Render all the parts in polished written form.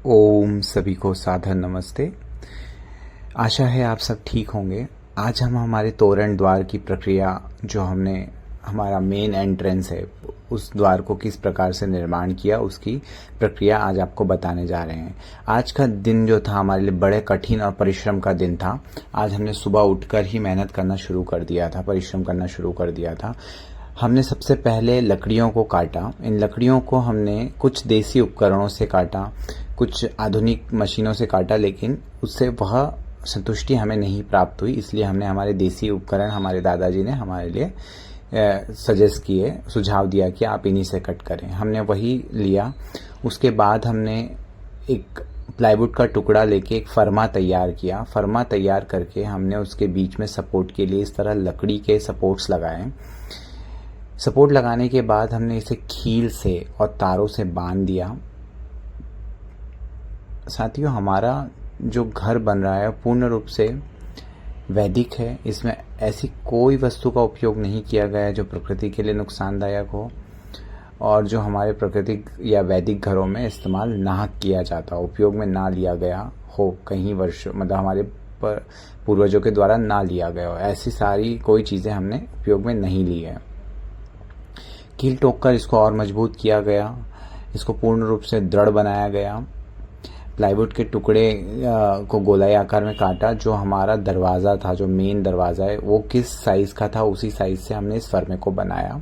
ओम सभी को सादर नमस्ते। आशा है आप सब ठीक होंगे। आज हम हमारे तोरण द्वार की प्रक्रिया, जो हमने हमारा मेन एंट्रेंस है उस द्वार को किस प्रकार से निर्माण किया, उसकी प्रक्रिया आज आपको बताने जा रहे हैं। आज का दिन जो था हमारे लिए बड़े कठिन और परिश्रम का दिन था। आज हमने सुबह उठकर ही मेहनत करना शुरू कर दिया था, परिश्रम करना शुरू कर दिया था। हमने सबसे पहले लकड़ियों को काटा। इन लकड़ियों को हमने कुछ देसी उपकरणों से काटा, कुछ आधुनिक मशीनों से काटा, लेकिन उससे वह संतुष्टि हमें नहीं प्राप्त हुई। इसलिए हमने हमारे देसी उपकरण, हमारे दादाजी ने हमारे लिए सजेस्ट किए, सुझाव दिया कि आप इन्हीं से कट करें। हमने वही लिया। उसके बाद हमने एक प्लाईवुड का टुकड़ा लेके एक फर्मा तैयार किया। फर्मा तैयार करके हमने उसके बीच में सपोर्ट के लिए इस तरह लकड़ी के सपोर्ट्स लगाए। सपोर्ट लगाने के बाद हमने इसे कील से और तारों से बांध दिया। साथियों, हमारा जो घर बन रहा है पूर्ण रूप से वैदिक है। इसमें ऐसी कोई वस्तु का उपयोग नहीं किया गया है जो प्रकृति के लिए नुकसानदायक हो, और जो हमारे प्राकृतिक या वैदिक घरों में इस्तेमाल ना किया जाता, उपयोग में ना लिया गया हो, कहीं वर्ष मतलब हमारे पूर्वजों के द्वारा ना लिया गया हो, ऐसी सारी कोई चीज़ें हमने उपयोग में नहीं ली है। कील ठोक कर इसको और मजबूत किया गया, इसको पूर्ण रूप से दृढ़ बनाया गया। प्लाईवुड के टुकड़े को गोलाई आकार में काटा। जो हमारा दरवाज़ा था, जो मेन दरवाज़ा है, वो किस साइज़ का था उसी साइज़ से हमने इस फर्मे को बनाया।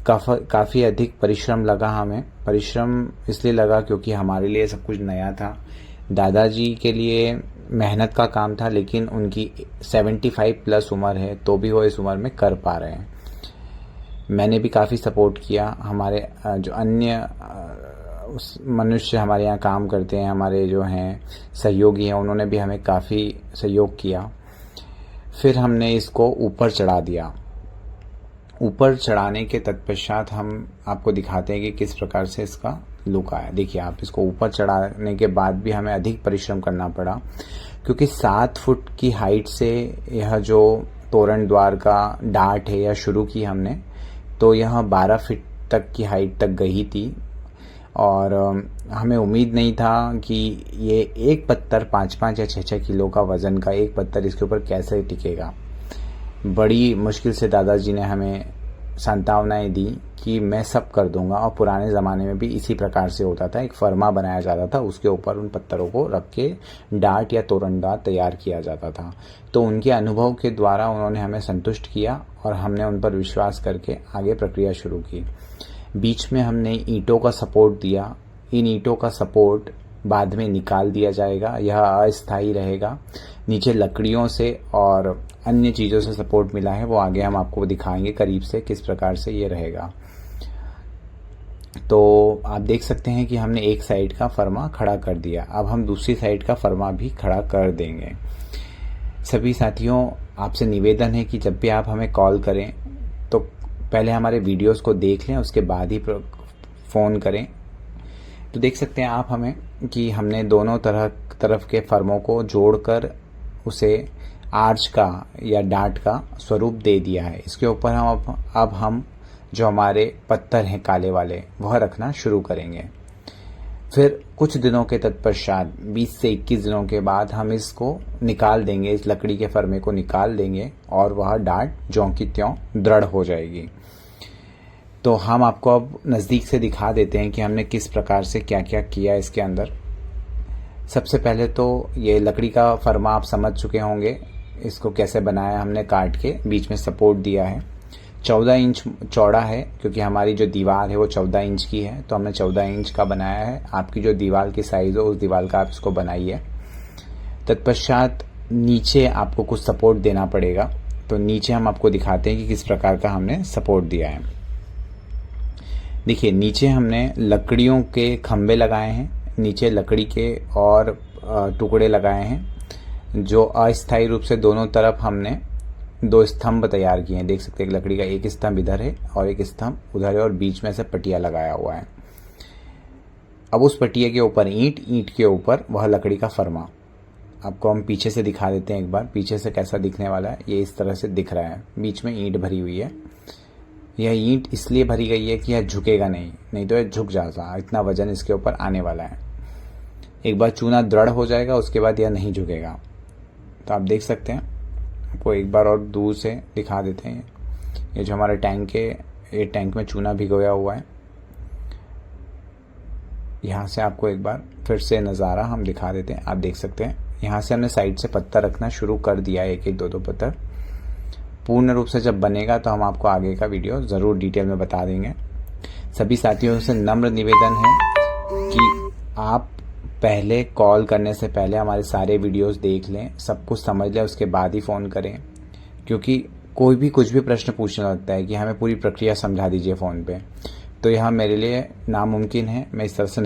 काफ़ी अधिक परिश्रम लगा हमें। परिश्रम इसलिए लगा क्योंकि हमारे लिए सब कुछ नया था। दादाजी के लिए मेहनत का काम था, लेकिन उनकी 75 प्लस उम्र है, तो भी वो इस उम्र में कर पा रहे हैं। मैंने भी काफ़ी सपोर्ट किया। हमारे जो अन्य मनुष्य हमारे यहाँ काम करते हैं, हमारे जो हैं सहयोगी हैं, उन्होंने भी हमें काफ़ी सहयोग किया। फिर हमने इसको ऊपर चढ़ा दिया। ऊपर चढ़ाने के तत्पश्चात हम आपको दिखाते हैं कि किस प्रकार से इसका लुक आया। देखिए, आप इसको ऊपर चढ़ाने के बाद भी हमें अधिक परिश्रम करना पड़ा, क्योंकि 7 फुट की हाइट से यह जो तोरण द्वार का डाट है, यह शुरू की हमने, तो यह 12 फीट तक की हाइट तक गई थी। और हमें उम्मीद नहीं था कि ये एक पत्थर 5-5 या 6-6 किलो का वज़न का एक पत्थर इसके ऊपर कैसे टिकेगा। बड़ी मुश्किल से दादाजी ने हमें सांत्वनाएं दी कि मैं सब कर दूंगा। और पुराने ज़माने में भी इसी प्रकार से होता था। एक फर्मा बनाया जाता था, उसके ऊपर उन पत्थरों को रख के डाट या तोरणदार तैयार किया जाता था। तो उनके अनुभव के द्वारा उन्होंने हमें संतुष्ट किया और हमने उन पर विश्वास करके आगे प्रक्रिया शुरू की। बीच में हमने ईंटों का सपोर्ट दिया। इन ईंटों का सपोर्ट बाद में निकाल दिया जाएगा, यह अस्थायी रहेगा। नीचे लकड़ियों से और अन्य चीज़ों से सपोर्ट मिला है, वो आगे हम आपको दिखाएंगे करीब से किस प्रकार से ये रहेगा। तो आप देख सकते हैं कि हमने एक साइड का फर्मा खड़ा कर दिया। अब हम दूसरी साइड का फर्मा भी खड़ा कर देंगे। सभी साथियों, आपसे निवेदन है कि जब भी आप हमें कॉल करें तो पहले हमारे वीडियोस को देख लें, उसके बाद ही फ़ोन करें। तो देख सकते हैं आप हमें कि हमने दोनों तरफ के फर्मों को जोड़कर उसे आर्च का या डाट का स्वरूप दे दिया है। इसके ऊपर हम जो हमारे पत्थर हैं काले वाले, वह रखना शुरू करेंगे। फिर कुछ दिनों के तत्पश्चात 20 से 21 दिनों के बाद हम इसको निकाल देंगे, इस लकड़ी के फर्मे को निकाल देंगे और वह डाट ज्यों की त्यों दृढ़ हो जाएगी। तो हम आपको अब नज़दीक से दिखा देते हैं कि हमने किस प्रकार से क्या क्या किया इसके अंदर। सबसे पहले तो ये लकड़ी का फर्मा आप समझ चुके होंगे, इसको कैसे बनाया हमने। काट के बीच में सपोर्ट दिया है। 14 इंच चौड़ा है, क्योंकि हमारी जो दीवार है वो 14 इंच की है, तो हमने 14 इंच का बनाया है। आपकी जो दीवार की साइज़ हो उस दीवार का आप इसको बनाइए। तत्पश्चात नीचे आपको कुछ सपोर्ट देना पड़ेगा। तो नीचे हम आपको दिखाते हैं कि किस प्रकार का हमने सपोर्ट दिया है। देखिए, नीचे हमने लकड़ियों के खंभे लगाए हैं, नीचे लकड़ी के और टुकड़े लगाए हैं, जो अस्थायी रूप से दोनों तरफ हमने 2 स्तंभ तैयार किए हैं। देख सकते हैं, लकड़ी का एक स्तंभ इधर है और एक स्तंभ उधर है, और बीच में से पटिया लगाया हुआ है। अब उस पटिया के ऊपर ईंट के ऊपर वह लकड़ी का फर्मा। आपको हम पीछे से दिखा देते हैं एक बार, पीछे से कैसा दिखने वाला है। ये इस तरह से दिख रहा है, बीच में ईंट भरी हुई है। यह ईंट इसलिए भरी गई है कि यह झुकेगा नहीं तो यह झुक जाता, इतना वजन इसके ऊपर आने वाला है। एक बार चूना दृढ़ हो जाएगा उसके बाद यह नहीं झुकेगा। तो आप देख सकते हैं, आपको एक बार और दूर से दिखा देते हैं। ये जो हमारा टैंक है, ये टैंक में चूना भिगोया हुआ है। यहाँ से आपको एक बार फिर से नज़ारा हम दिखा देते हैं। आप देख सकते हैं यहाँ से हमने साइड से पत्थर रखना शुरू कर दिया है, एक एक दो दो पत्थर। पूर्ण रूप से जब बनेगा तो हम आपको आगे का वीडियो ज़रूर डिटेल में बता देंगे। सभी साथियों से नम्र निवेदन है कि आप पहले कॉल करने से पहले हमारे सारे वीडियोस देख लें, सब कुछ समझ लें, उसके बाद ही फ़ोन करें। क्योंकि कोई भी कुछ भी प्रश्न पूछने लगता है कि हमें पूरी प्रक्रिया समझा दीजिए फ़ोन पे, तो यह मेरे लिए नामुमकिन है। मैं इस तरह से नहीं